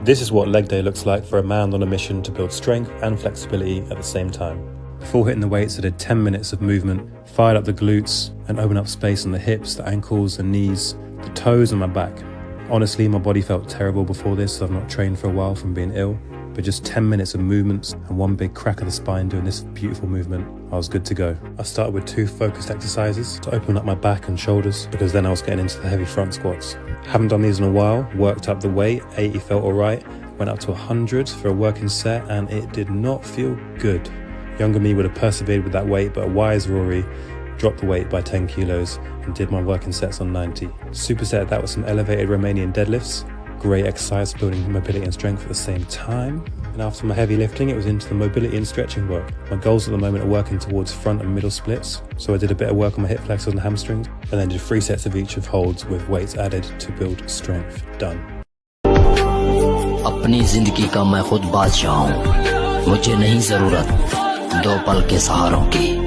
This is what leg day looks like for a man on a mission to build strength and flexibility at the same time. Before hitting the weights, I did 10 minutes of movement, fired up the glutes and opened up space on the hips, the ankles, the knees, the toes and my back. Honestly, my body felt terrible before this, so I've not trained for a while from being ill. But just 10 minutes of movements and one big crack of the spine doing this beautiful movement, I was good to go. I started with 2 focused exercises to open up my back and shoulders, because then I was getting into the heavy front squats. Haven't done these in a while, worked up the weight, 80 felt alright, went up to 100 for a working set and it did not feel good. Younger me would have persevered with that weight, but a wise Rory dropped the weight by 10 kilos and did my working sets on 90. Superset that with some elevated Romanian deadlifts. Great exercise building mobility and strength at the same time. And after my heavy lifting, it was into the mobility and stretching work. My goals at the moment are working towards front and middle splits. So I did a bit of work on my hip flexors and hamstrings, and then did 3 sets of each of holds with weights added to build strength. Done. अपनी जिंदगी का मैं खुद बादशाह हूँ, मुझे नहीं जरूरत 2 पल के सहारों की।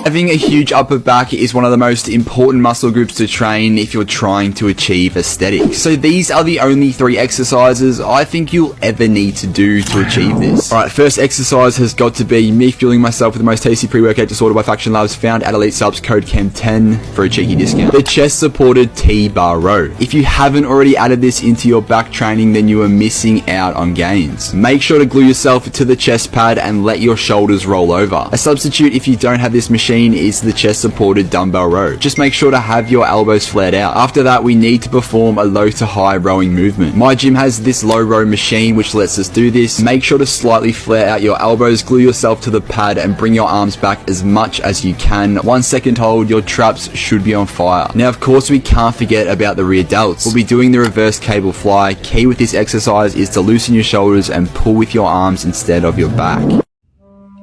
Having a huge upper back is one of the most important muscle groups to train if you're trying to achieve aesthetics. So these are the only 3 exercises I think you'll ever need to do to achieve this. Alright, first exercise has got to be me fueling myself with the most tasty pre-workout disorder by Faction Labs, found at Elite Subs, code CHEM10 for a cheeky discount. The chest supported T-bar row. If you haven't already added this into your back training, then you are missing out on gains. Make sure to glue yourself to the chest pad and let your shoulders roll over. A substitute if you don't have this machine is the chest supported dumbbell row. Just make sure to have your elbows flared out. After that, we need to perform a low to high rowing movement. My gym has this low row machine which lets us do this. Make sure to slightly flare out your elbows, glue yourself to the pad and bring your arms back as much as you can. 1 second hold, your traps should be on fire. Now of course we can't forget about the rear delts. We'll be doing the reverse cable fly. Key with this exercise is to loosen your shoulders and pull with your arms instead of your back.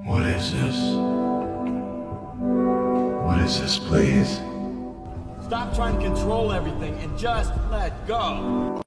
What is this? What is this, please? Stop trying to control everything and just let go.